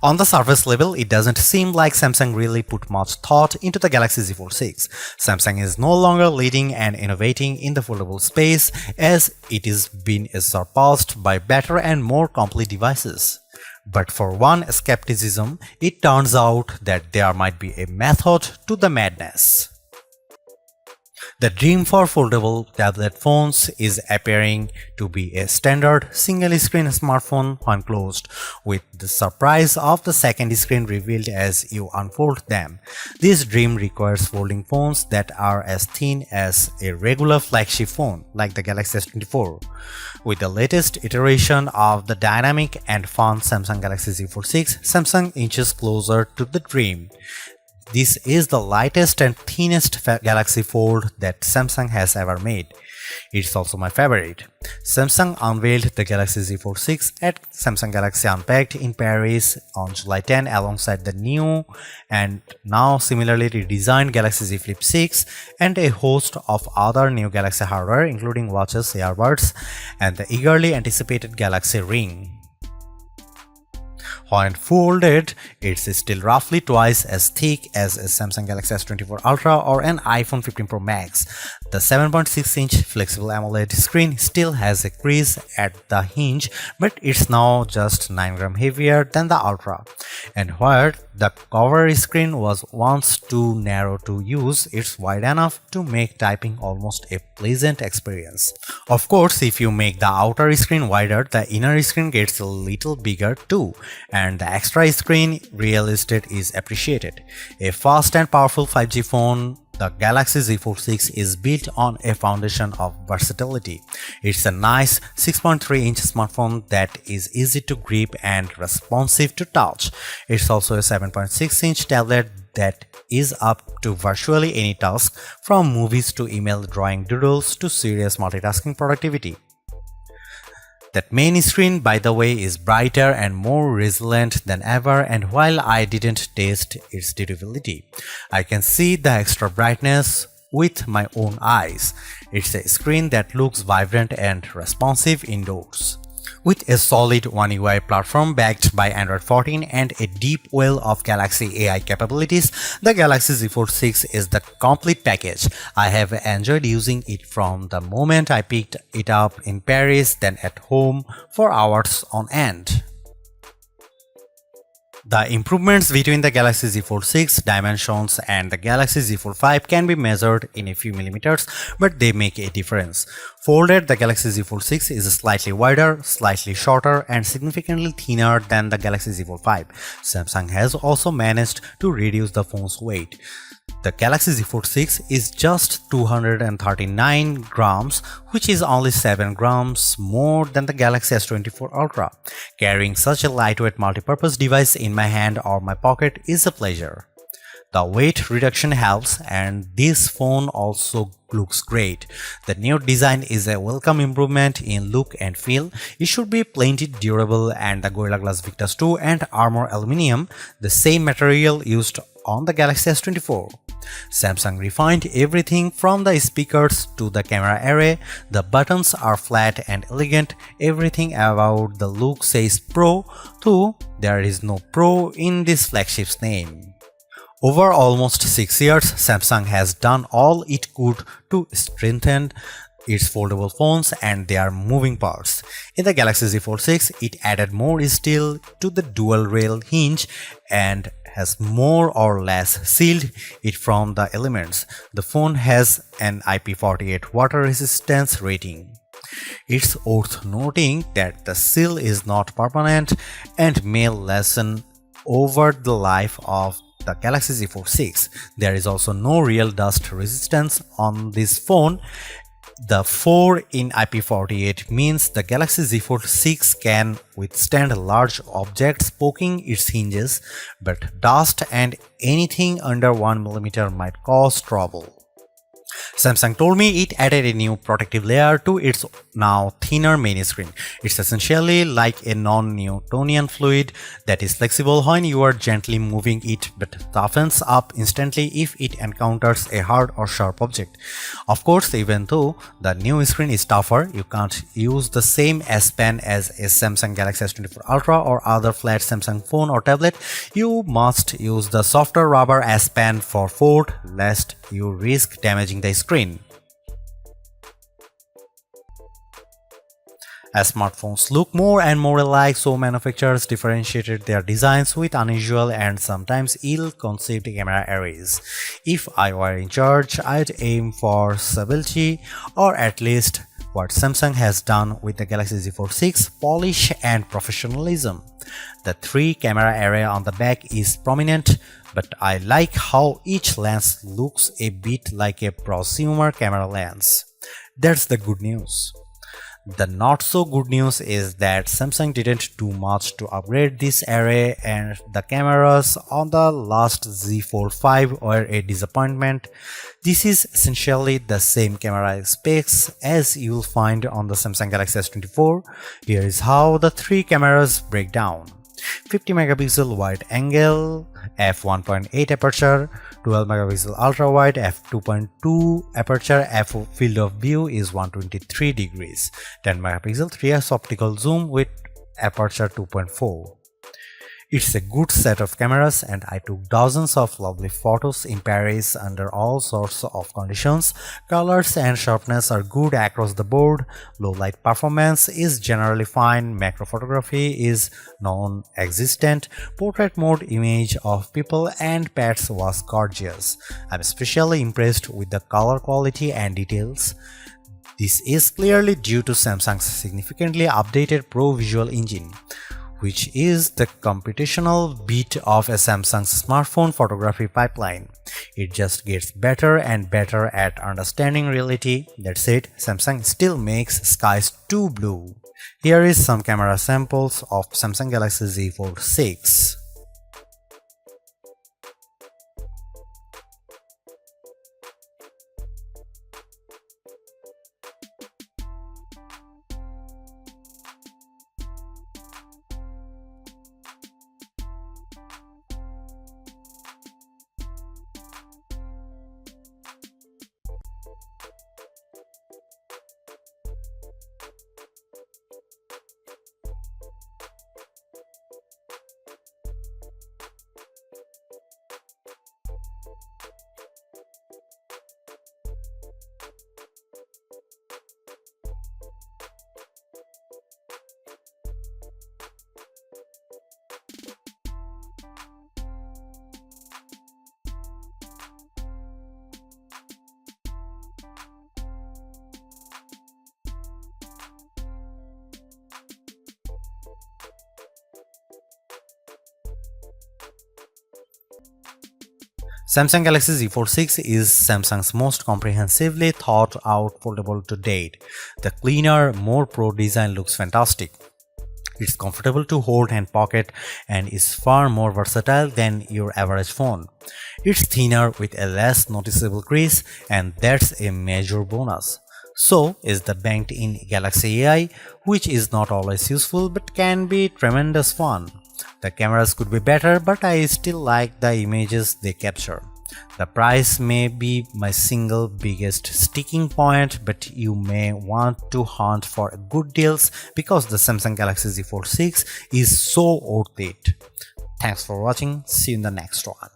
On the surface level, it doesn't seem like Samsung really put much thought into the Galaxy Z Fold 6. Samsung is no longer leading and innovating in the foldable space, as it is being surpassed by better and more complete devices. But for one skepticism, it turns out that there might be a method to the madness. The dream for foldable tablet phones is appearing to be a standard single-screen smartphone when closed, with the surprise of the second screen revealed as you unfold them. This dream requires folding phones that are as thin as a regular flagship phone, like the Galaxy S24. With the latest iteration of the dynamic and fun Samsung Galaxy Z Fold 6, Samsung inches closer to the dream. This is the lightest and thinnest Galaxy Fold that Samsung has ever made. It's also my favorite. Samsung unveiled the Galaxy Z Fold 6 at Samsung Galaxy Unpacked in Paris on July 10 alongside the new and now similarly redesigned Galaxy Z Flip 6 and a host of other new Galaxy hardware including watches, earbuds, and the eagerly anticipated Galaxy Ring. When folded, it's still roughly twice as thick as a Samsung Galaxy S24 Ultra or an iPhone 15 Pro Max. The 7.6-inch flexible AMOLED screen still has a crease at the hinge, but it's now just 9 grams heavier than the Ultra. And where the cover screen was once too narrow to use, it's wide enough to make typing almost a pleasant experience. Of course, if you make the outer screen wider, the inner screen gets a little bigger too, and the extra screen real estate is appreciated. A fast and powerful 5G phone, the Galaxy Z Fold 6 is built on a foundation of versatility. It's a nice 6.3-inch smartphone that is easy to grip and responsive to touch. It's also a 7.6-inch tablet that is up to virtually any task, from movies to email, drawing doodles to serious multitasking productivity. That main screen, by the way, is brighter and more resilient than ever, and while I didn't test its durability, I can see the extra brightness with my own eyes. It's a screen that looks vibrant and responsive indoors. With a solid One UI platform backed by Android 14 and a deep well of Galaxy AI capabilities, the Galaxy Z Fold 6 is the complete package. I have enjoyed using it from the moment I picked it up in Paris, then at home for hours on end. The improvements between the Galaxy Z Fold 6 dimensions and the Galaxy Z Fold 5 can be measured in a few millimeters, but they make a difference. Folded, the Galaxy Z Fold 6 is slightly wider, slightly shorter, and significantly thinner than the Galaxy Z Fold 5. Samsung has also managed to reduce the phone's weight. The Galaxy Z Fold 6 is just 239 grams, which is only 7 grams more than the Galaxy S24 Ultra. Carrying such a lightweight multi-purpose device in my hand or my pocket is a pleasure. The weight reduction helps, and this phone also looks great. The new design is a welcome improvement in look and feel. It should be plenty durable, and the Gorilla Glass Victus 2 and Armor Aluminium, the same material used on the Galaxy S24. Samsung refined everything from the speakers to the camera array. The buttons are flat and elegant. Everything about the look says Pro, though there is no Pro in this flagship's name. Over almost 6 years, Samsung has done all it could to strengthen its foldable phones and their moving parts. In the Galaxy Z Fold 6, it added more steel to the dual rail hinge and has more or less sealed it from the elements. The phone has an IP48 water resistance rating. It's worth noting that the seal is not permanent and may lessen over the life of the Galaxy Z Fold 6. There is also no real dust resistance on this phone. The 4 in IP48 means the Galaxy Z Fold 6 can withstand large objects poking its hinges, but dust and anything under 1 mm might cause trouble. Samsung told me it added a new protective layer to its now thinner main screen. It's essentially like a non-Newtonian fluid that is flexible when you are gently moving it but toughens up instantly if it encounters a hard or sharp object. Of course, even though the new screen is tougher, you can't use the same S Pen as a Samsung Galaxy S24 Ultra or other flat Samsung phone or tablet. You must use the softer rubber S Pen for Fold, lest you risk damaging the screen. As smartphones look more and more alike, so manufacturers differentiated their designs with unusual and sometimes ill-conceived camera arrays. If I were in charge, I'd aim for stability, or at least what Samsung has done with the Galaxy Z Fold 6, polish and professionalism. The 3-camera array on the back is prominent, but I like how each lens looks a bit like a prosumer camera lens. That's the good news. The not so good news is that Samsung didn't do much to upgrade this array, and the cameras on the last Z Fold 5 were a disappointment. This is essentially the same camera specs as you'll find on the Samsung Galaxy S24. Here is how the 3 cameras break down. 50 megapixel wide angle, f1.8 aperture, 12 megapixel ultra wide, f2.2 aperture, field of view is 123 degrees, 10 megapixel 3x optical zoom with aperture 2.4. It's a good set of cameras, and I took dozens of lovely photos in Paris under all sorts of conditions. Colors and sharpness are good across the board, low light performance is generally fine, macro photography is non-existent, portrait mode image of people and pets was gorgeous. I'm especially impressed with the color quality and details. This is clearly due to Samsung's significantly updated Pro Visual Engine, which is the computational bit of a Samsung's smartphone photography pipeline. It just gets better and better at understanding reality. That said, Samsung still makes skies too blue. Here is some camera samples of Samsung Galaxy Z Fold 6. Samsung Galaxy Z Fold 6 is Samsung's most comprehensively thought out foldable to date. The cleaner, more pro design looks fantastic. It's comfortable to hold and pocket and is far more versatile than your average phone. It's thinner with a less noticeable crease, and that's a major bonus. So is the banked-in Galaxy AI, which is not always useful but can be tremendous fun. The cameras could be better, but I still like the images they capture. The price may be my single biggest sticking point, but you may want to hunt for good deals because the Samsung Galaxy Z Fold 6 is so worth it. Thanks for watching. See you in the next one.